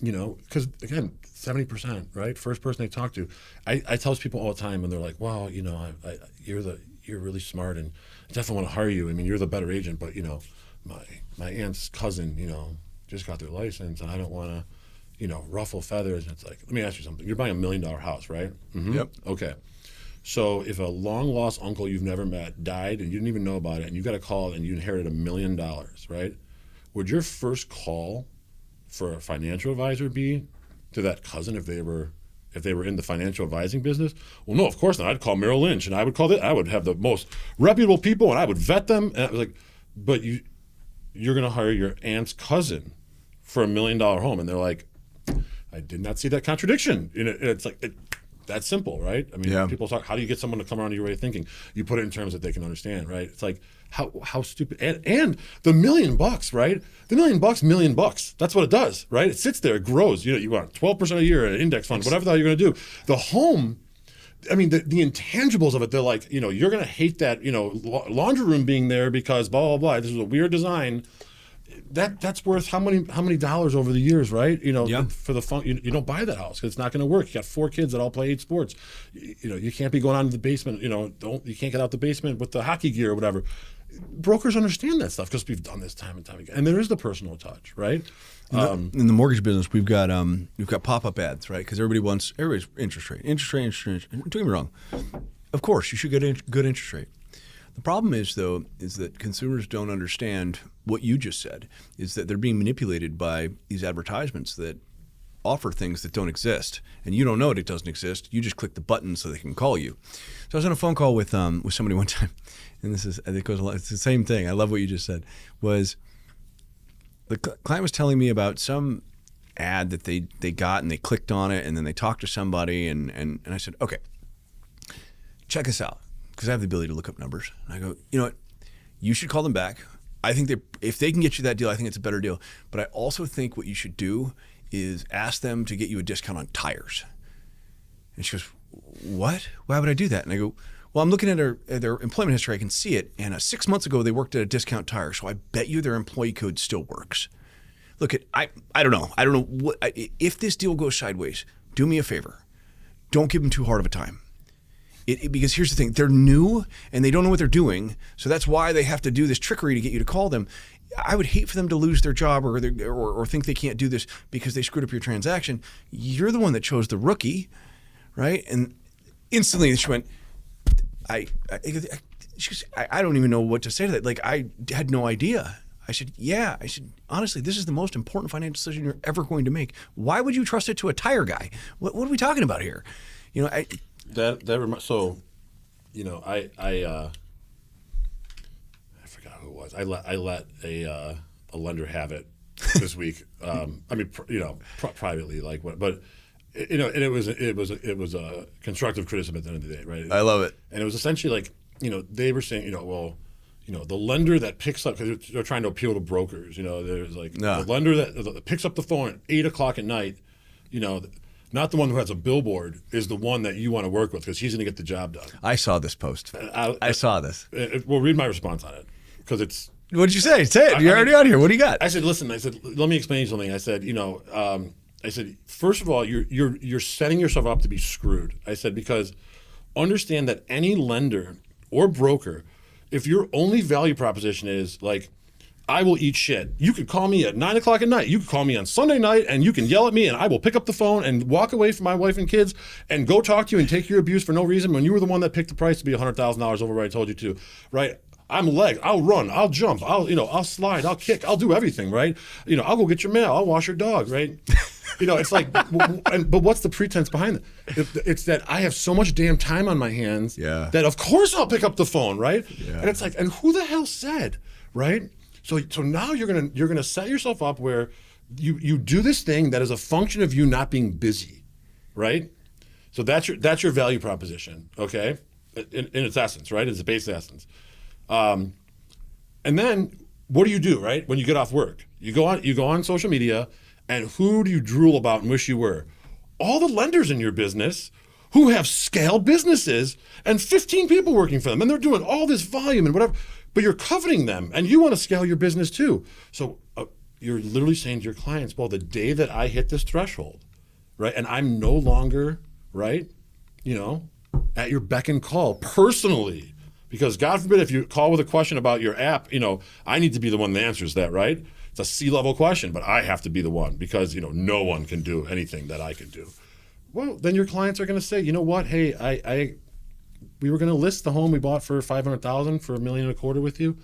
Because again, 70%, right? First person they talk to. I tell people all the time, and they're like, "Wow, you're really smart, and I definitely want to hire you. I mean, you're the better agent, but my aunt's cousin, just got their license, and I don't want to, ruffle feathers." And it's like, let me ask you something. You're buying $1 million house, right? Mm-hmm. Yep. Okay. So if a long lost uncle you've never met died and you didn't even know about it, and you got a call and you inherited $1 million, right? Would your first call for a financial advisor be to that cousin if they were in the financial advising business? Well, no, of course not. I'd call Merrill Lynch, and I would have the most reputable people, and I would vet them. And I was like, but you're going to hire your aunt's cousin for $1 million home, and they're like, I did not see that contradiction. It's like that's simple, right? I mean, people talk, how do you get someone to come around to your way of thinking? You put it in terms that they can understand, right? It's like how stupid, and the $1 million, right? The $1 million, that's what it does, right? It sits there, it grows. You want 12% a year, an index fund, whatever the hell you're going to do. The home, I mean, the intangibles of it, they're like, you're going to hate that, laundry room being there because blah, blah, blah. This is a weird design. That's worth how many dollars over the years, right? For the fun, you don't buy that house because it's not going to work. You got 4 kids that all play 8 sports. You can't be going out to the basement. You can't get out the basement with the hockey gear or whatever. Brokers understand that stuff because we've done this time and time again. And there is the personal touch, right? In the mortgage business, we've got pop-up ads, right? Because everybody's interest rate. Don't get me wrong. Of course, you should get a good interest rate. The problem is that consumers don't understand what you just said, is that they're being manipulated by these advertisements that offer things that don't exist, and you don't know it doesn't exist. You just click the button so they can call you. So I was on a phone call with somebody one time, and I think it's the same thing. I love what you just said. Was the client was telling me about some ad that they got, and they clicked on it, and then they talked to somebody, and I said, okay, check this out. Because I have the ability to look up numbers. And I go, you know what? You should call them back. I think if they can get you that deal, I think it's a better deal. But I also think what you should do is ask them to get you a discount on tires. And she goes, what? Why would I do that? And I go, well, I'm looking at their employment history. I can see it. And 6 months ago, they worked at a discount tire. So I bet you their employee code still works. Look, I don't know. I don't know if this deal goes sideways, do me a favor. Don't give them too hard of a time. Because here's the thing, they're new and they don't know what they're doing, so that's why they have to do this trickery to get you to call them. I would hate for them to lose their job or think they can't do this because they screwed up your transaction. You're the one that chose the rookie, right? And instantly she went, I don't even know what to say to that. Like, I had no idea. I said, honestly, this is the most important financial decision you're ever going to make. Why would you trust it to a tire guy? What are we talking about here? I forgot who it was. I let a lender have it this week. Privately, but it was a constructive criticism at the end of the day, right? I love it. And it was essentially like, they were saying, the lender that picks up, because they're trying to appeal to brokers. There's like the lender that picks up the phone at 8:00 at night, not the one who has a billboard, is the one that you want to work with because he's going to get the job done. I saw this post. I saw this. Well, read my response on it because it's. What did you say? Say it. You're already on here. What do you got? I said, listen. Let me explain something. I said, first of all, you're setting yourself up to be screwed. I said, because understand that any lender or broker, if your only value proposition is like, I will eat shit. You could call me at 9:00 at night. You could call me on Sunday night and you can yell at me and I will pick up the phone and walk away from my wife and kids and go talk to you and take your abuse for no reason when you were the one that picked the price to be $100,000 over what I told you to, right? I'm leg. I'll run. I'll jump. I'll slide. I'll kick. I'll do everything, right? I'll go get your mail. I'll wash your dog, right? It's like, but what's the pretense behind it? It's that I have so much damn time on my hands that of course I'll pick up the phone, right? Yeah. And it's like, and who the hell said, right? So now you're gonna set yourself up where you do this thing that is a function of you not being busy, right? So that's your value proposition, okay? In its essence, right? It's the base essence. And then what do you do, right? When you get off work, you go on social media And who do you drool about and wish you were? All the lenders in your business who have scaled businesses and 15 people working for them, and they're doing all this volume and whatever, but you're coveting them, and you want to scale your business too. So you're literally saying to your clients, well, the day that I hit this threshold, right, and I'm no longer, right, at your beck and call personally, because God forbid if you call with a question about your app, I need to be the one that answers that, right? It's a C-level question, but I have to be the one because, no one can do anything that I can do. Well, then your clients are going to say, you know what? Hey, we were going to list the home we bought for $500,000 for $1.25 million with you.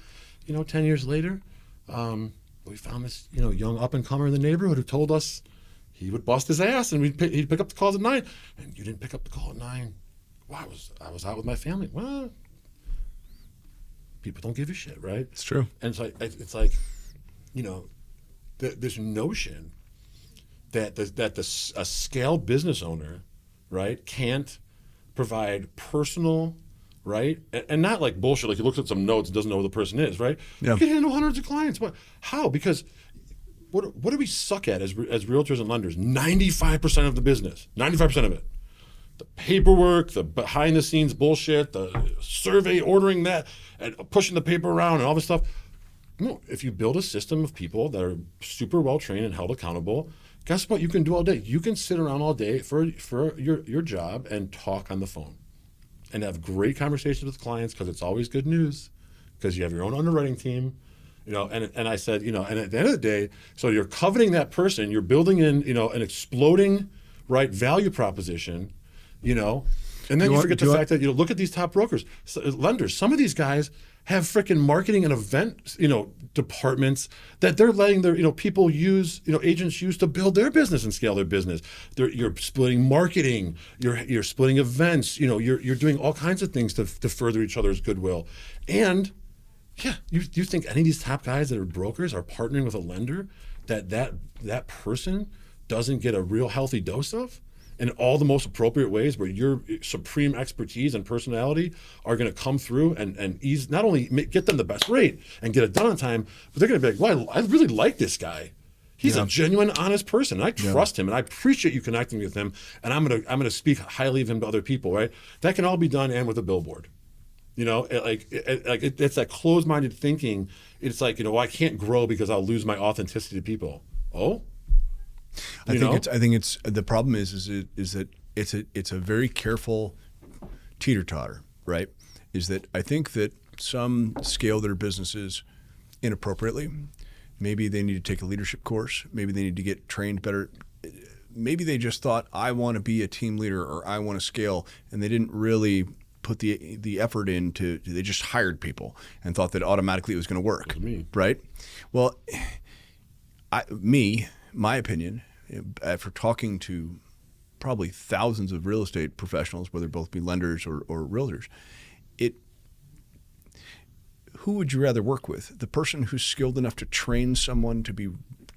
10 years later, we found this, young up-and-comer in the neighborhood who told us he would bust his ass and he'd pick up the calls at 9. And you didn't pick up the call at 9. Well, I was out with my family. Well, people don't give a shit, right? It's true. And it's like, this notion that a scale business owner, right, can't provide personal, right, and not like bullshit, like he looks at some notes and doesn't know who the person is, right? Yeah. You can handle hundreds of clients. How? Because what do we suck at as realtors and lenders? 95% of the business, 95% of it. The paperwork, the behind the scenes bullshit, the survey, ordering that, and pushing the paper around and all this stuff. No, if you build a system of people that are super well trained and held accountable, guess what you can do all day? You can sit around all day for your job and talk on the phone and have great conversations with clients because it's always good news because you have your own underwriting team, and I said, and at the end of the day, so you're coveting that person, you're building in, an exploding, right, value proposition, and then you forget the fact that, look at these top brokers, lenders, some of these guys have freaking marketing and event, departments that they're letting their, people use, agents use to build their business and scale their business. You're splitting marketing, you're splitting events, you're doing all kinds of things to further each other's goodwill. And yeah, you think any of these top guys that are brokers are partnering with a lender that person doesn't get a real healthy dose of? In all the most appropriate ways where your supreme expertise and personality are going to come through and ease, not only get them the best rate and get it done on time, but they're going to be like, well, I really like this guy. He's a genuine, honest person. And I trust him and I appreciate you connecting with him. And I'm going to speak highly of him to other people, right? That can all be done and with a billboard. It's that closed-minded thinking. It's like, I can't grow because I'll lose my authenticity to people. Oh? I think it's the problem is that it's a very careful teeter-totter, right? Is that I think that some scale their businesses inappropriately. Maybe they need to take a leadership course. Maybe they need to get trained better. Maybe they just thought, I want to be a team leader or I want to scale, and they didn't really put the effort into. They just hired people and thought that automatically it was going to work, right? Well, my opinion, after talking to probably thousands of real estate professionals, whether both be lenders or realtors, who would you rather work with? The person who's skilled enough to train someone to be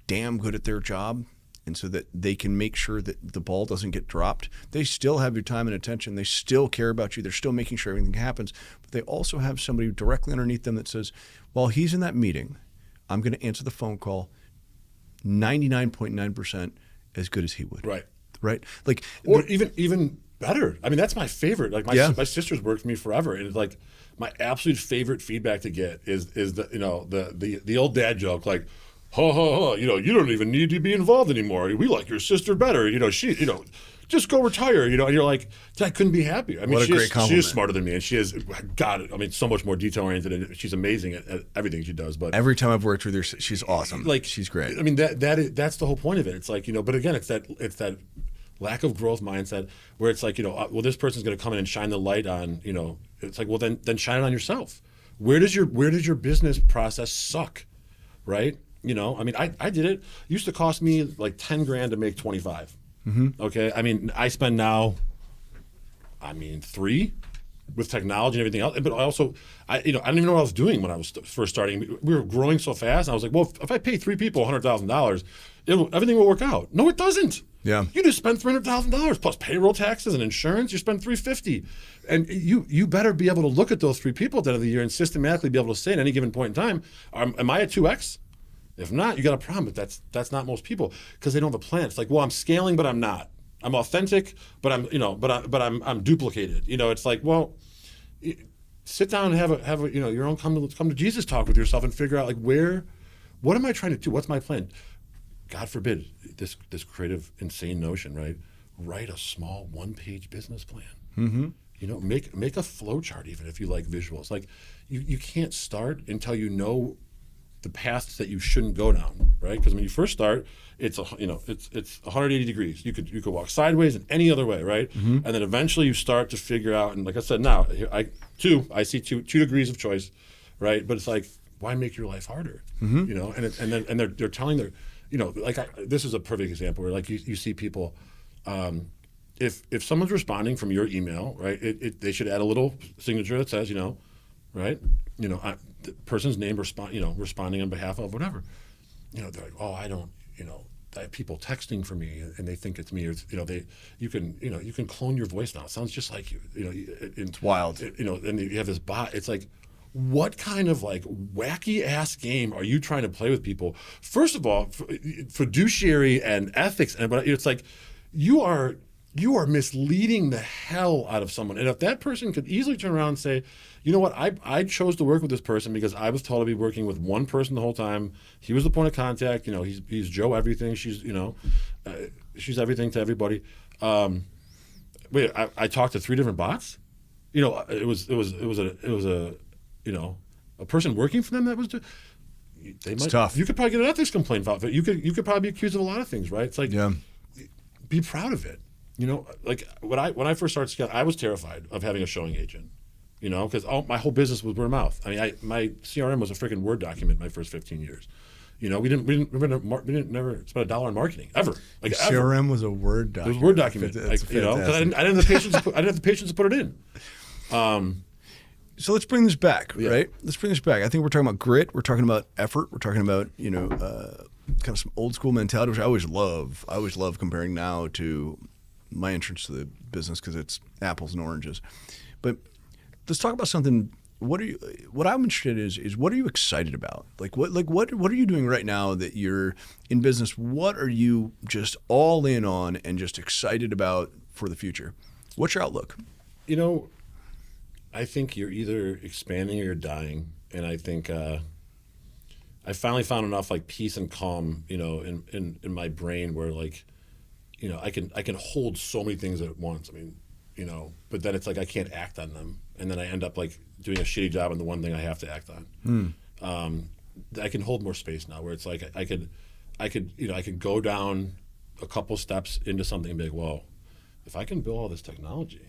damn good at their job and so that they can make sure that the ball doesn't get dropped. They still have your time and attention. They still care about you. They're still making sure everything happens. But they also have somebody directly underneath them that says, while he's in that meeting, I'm going to answer the phone call 99.9% as good as he would. Right. Right? Like, or even better. I mean, that's my favorite. Like my sister's worked for me forever, and it's like my absolute favorite feedback to get is the old dad joke, like, ho ho ho, you don't even need to be involved anymore. We like your sister better. Just go retire. And you're like, I couldn't be happier. I mean, what a great compliment. She is smarter than me, and she has so much more detail oriented, and she's amazing at everything she does. But every time I've worked with her, she's awesome. Like, she's great. I mean, that's the whole point of it. It's like, but again, it's that lack of growth mindset where it's like, well, this person's going to come in and shine the light on, it's like, well, then shine it on yourself. Where does your business process suck, right? I mean, I did it. It used to cost me like $10,000 to make 25. Mm-hmm. Okay, I mean, I spend now, $3 with technology and everything else. But I didn't even know what I was doing when I was first starting. We were growing so fast. And I was like, well, if I pay 3 people $100,000, everything will work out. No, it doesn't. Yeah. You just spend $300,000 plus payroll taxes and insurance. You spend $350, and you better be able to look at those 3 people at the end of the year and systematically be able to say at any given point in time, am I at 2x? If not, you got a problem. But that's not most people because they don't have a plan. It's like, well, I'm scaling, but I'm not. I'm authentic, but I'm duplicated. It's like, well, sit down and have a your own come to Jesus talk with yourself and figure out like what am I trying to do? What's my plan? God forbid this creative, insane notion, right? Write a small 1-page business plan. Mm-hmm. Make a flow chart even if you like visuals. Like you can't start until you know the paths that you shouldn't go down, right? Because when you first start, it's 180 degrees. You could walk sideways and any other way, right? Mm-hmm. And then eventually you start to figure out. And like I said, now I see two degrees of choice, right? But it's like, why make your life harder? Mm-hmm. And they're telling their, this is a perfect example where like you see people, if someone's responding from your email, right? They should add a little signature that says, right? The person's name responding on behalf of whatever. They're like, oh, I don't, I have people texting for me and they think it's me, or you can clone your voice now. It sounds just like you. It's wild. And you have this bot. It's like, what kind of like wacky ass game are you trying to play with people? First of all, fiduciary and ethics, and it's like you are misleading the hell out of someone. And if that person could easily turn around and say, you know what, I chose to work with this person because I was told to be working with one person the whole time. He was the point of contact. He's Joe everything. She's she's everything to everybody. I talked to 3 different bots. It was a person working for them that was. It's tough. You could probably get an ethics complaint filed. You could probably be accused of a lot of things, right? It's like, be proud of it. Like when I first started Scott, I was terrified of having a showing agent. Because my whole business was word of mouth. I mean, my CRM was a freaking Word document my first 15 years. We didn't never spend $1 on marketing ever. Like CRM ever. was a Word document. It was a Word document. Because I didn't have the patience. I didn't have the patience to put it in. So let's bring this back, right? Let's bring this back. I think we're talking about grit. We're talking about effort. We're talking about kind of some old school mentality, which I always love. I always love comparing now to my entrance to the business because it's apples and oranges. But let's talk about something. What I'm interested in is what are you excited about? What are you doing right now that you're in business? What are you just all in on and just excited about for the future? What's your outlook? I think you're either expanding or you're dying, and I think I finally found enough like peace and calm, in my brain where like, I can hold so many things at once. I mean, but then it's like I can't act on them, and then I end up like doing a shitty job on the one thing I have to act on. I can hold more space now, where it's like I could go down a couple steps into something and be like, well, if I can build all this technology,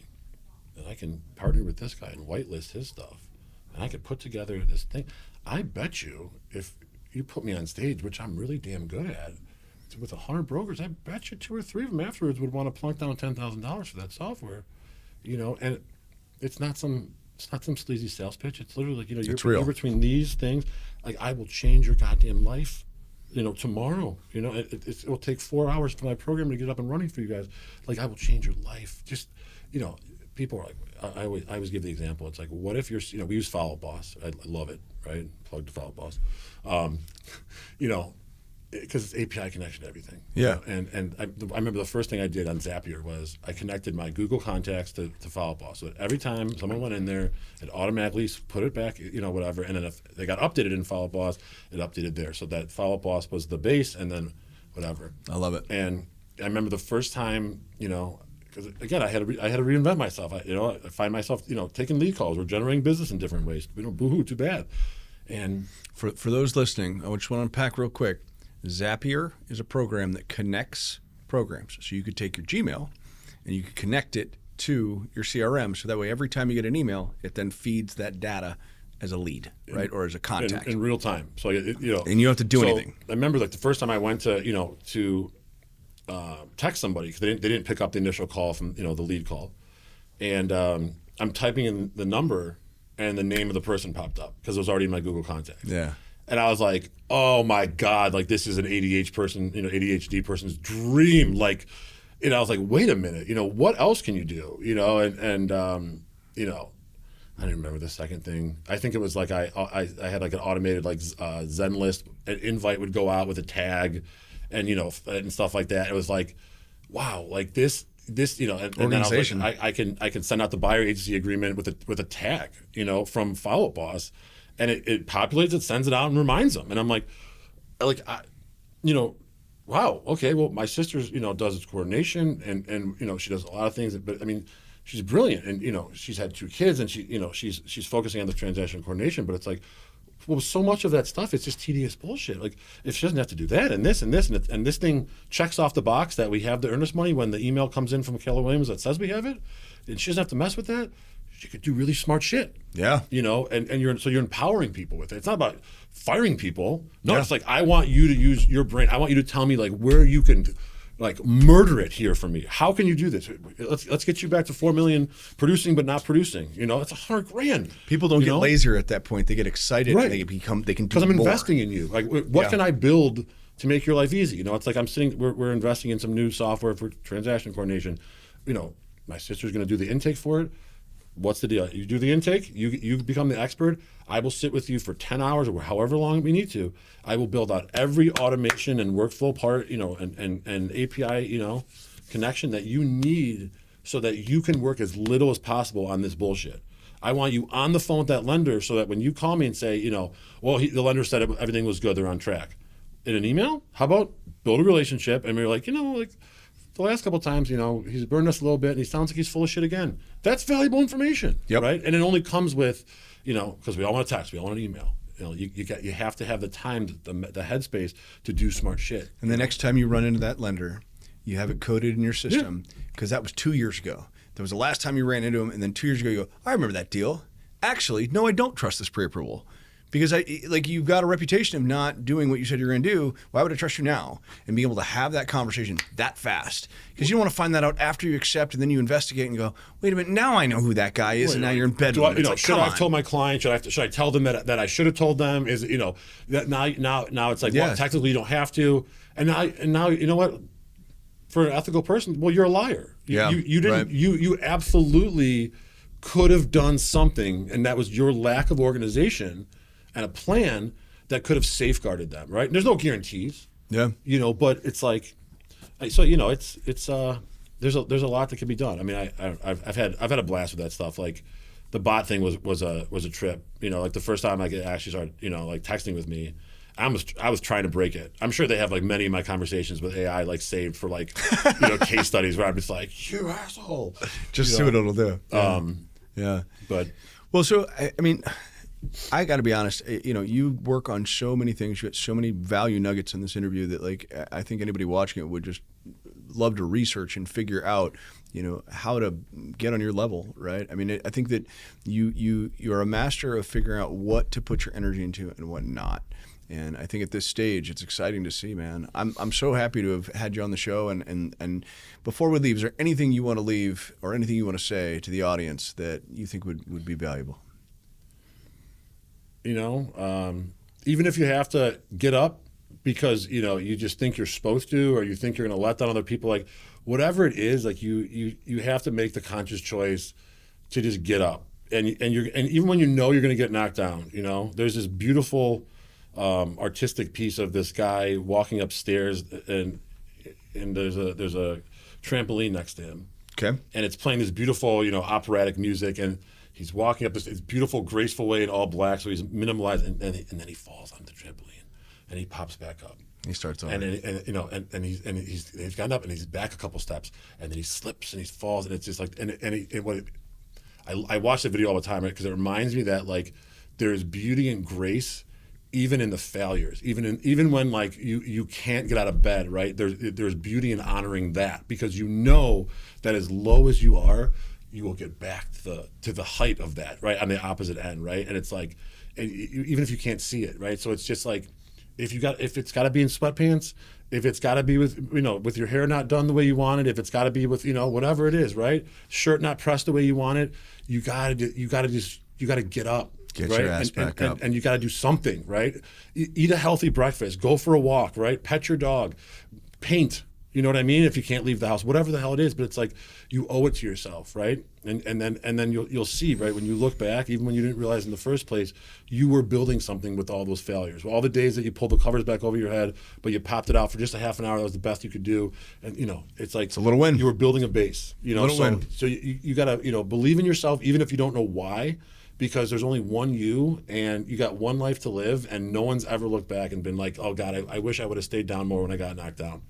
and I can partner with this guy and whitelist his stuff, and I could put together this thing. I bet you if you put me on stage, which I'm really damn good at, with 100 brokers, I bet you 2 or 3 of them afterwards would want to plunk down $10,000 for that software, and it's not some sleazy sales pitch. It's literally like, you're between these things, like I will change your goddamn life, tomorrow. It will take 4 hours for my program to get up and running for you guys. Like I will change your life. Just, people are like, I always give the example. It's like, what if you're, we use Follow Boss. I love it, right? Plug to Follow Boss. Because it's API connection to everything. Yeah. And I remember the first thing I did on Zapier was I connected my Google contacts to Follow Boss. So that every time someone went in there, it automatically put it back, whatever. And then if they got updated in Follow Boss, it updated there. So that Follow Boss was the base, and then whatever. I love it. And I remember the first time, because again, I had to reinvent myself. I find myself, taking lead calls or generating business in different ways. Boo-hoo, too bad. And for those listening, I just want to unpack real quick. Zapier is a program that connects programs. So you could take your Gmail and you could connect it to your CRM. So that way, every time you get an email, it then feeds that data as a lead, right, or as a contact in real time. So and you don't have to do anything. I remember like the first time I went to text somebody because they didn't pick up the initial call from the lead call, and I'm typing in the number and the name of the person popped up because it was already in my Google contacts. Yeah. And I was like, oh my God, like this is an ADHD person's dream. Like, I was like, wait a minute, what else can you do? And I don't remember the second thing. I think it was like I had like an automated like Zen list. An invite would go out with a tag, and and stuff like that. It was like, wow, like this and then I was like, I can send out the buyer agency agreement with a tag, from Follow Up Boss, and it populates it, sends it out, and reminds them. And I'm like, wow, okay, well, my sister's does its coordination, and she does a lot of things, but I mean, she's brilliant, and she's had 2 kids, and she's focusing on the transaction coordination, but it's like, well, so much of that stuff is just tedious bullshit. Like, if she doesn't have to do that and this and this and this thing checks off the box that we have the earnest money when the email comes in from Keller Williams that says we have it, and she doesn't have to mess with that, she could do really smart shit. Yeah. And you're empowering people with it. It's not about firing people. No, It's like, I want you to use your brain. I want you to tell me like where you can like murder it here for me. How can you do this? Let's get you back to 4 million producing but not producing. It's $100,000. People don't get lazier at that point. They get excited. Right. And they can do because I'm more. investing in you. Like, what can I build to make your life easy? It's like we're investing in some new software for transaction coordination. My sister's going to do the intake for it. What's the deal? You do the intake, you become the expert. I will sit with you for 10 hours or however long we need to. I will build out every automation and workflow part, and API, connection that you need so that you can work as little as possible on this bullshit. I want you on the phone with that lender so that when you call me and say, well, the lender said everything was good, they're on track. In an email, how about build a relationship? And we're like, the last couple of times, he's burned us a little bit, and he sounds like he's full of shit again. That's valuable information, right? And it only comes with, because we all want to text, we all want an email. You have to have the time, the headspace to do smart shit. And the next time you run into that lender, you have it coded in your system, because that was 2 years ago. That was the last time you ran into him, and then 2 years ago you go, I remember that deal. Actually, no, I don't trust this pre-approval. Because you've got a reputation of not doing what you said you're going to do. Why would I trust you now? And being able to have that conversation that fast. Because you don't want to find that out after you accept, and then you investigate and go, wait a minute, now I know who that guy is, and now you're in bed with him. Should I have told my client? Should I tell them that I should have told them? Is that now it's like, well, technically you don't have to. And now you know what? For an ethical person, well, you're a liar. You didn't. Right. You absolutely could have done something, and that was your lack of organization and a plan that could have safeguarded them, right? And there's no guarantees, but it's like, so it's there's a lot that can be done. I mean, I've had a blast with that stuff. Like, the bot thing was a trip. Like the first time I actually started, like texting with me, I was trying to break it. I'm sure they have like many of my conversations with AI like saved for like case studies where I'm just like, you asshole. Just see what it'll do. But well, so I mean, I got to be honest, you work on so many things. You got so many value nuggets in this interview that, like, I think anybody watching it would just love to research and figure out, how to get on your level, right? I mean, I think that you're a master of figuring out what to put your energy into and what not. And I think at this stage, it's exciting to see, man. I'm so happy to have had you on the show. And before we leave, is there anything you want to leave or anything you want to say to the audience that you think would be valuable? Even if you have to get up because, you just think you're supposed to, or you think you're going to let down other people, like whatever it is, like you have to make the conscious choice to just get up. And even when you're going to get knocked down, there's this beautiful artistic piece of this guy walking upstairs and there's a trampoline next to him. Okay. And it's playing this beautiful, operatic music, and he's walking up this beautiful, graceful way in all black, so he's minimalized, and then he falls on the trampoline, and he pops back up. He starts on, and he's gotten up, and he's back a couple steps, and then he slips and he falls, and it's just like, I watch the video all the time, right? Because it reminds me that like there's beauty and grace even in the failures, even when like you can't get out of bed, right? There's beauty in honoring that, because that as low as you are, you will get back to the height of that, right? On the opposite end, right? And it's like, even if you can't see it, right? So it's just like, if it's got to be in sweatpants, if it's got to be with your hair not done the way you want it, if it's got to be with whatever it is, right? Shirt not pressed the way you want it, you got to get up. Get right? your ass back up. And you got to do something, right? Eat a healthy breakfast. Go for a walk, right? Pet your dog. Paint. You know what I mean? If you can't leave the house, whatever the hell it is, but it's like you owe it to yourself, right? And then you'll see, right, when you look back, even when you didn't realize in the first place, you were building something with all those failures. All the days that you pulled the covers back over your head, but you popped it out for just a half an hour, that was the best you could do. And it's like it's a little win. You were building a base. Little win. So you gotta believe in yourself, even if you don't know why. Because there's only one you, and you got one life to live, and no one's ever looked back and been like, oh God, I wish I would have stayed down more when I got knocked down.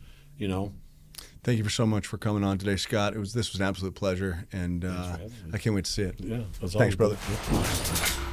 Thank you so much for coming on today, Scott. This was an absolute pleasure, and I can't wait to see it. Yeah. Thanks, brother. Yeah.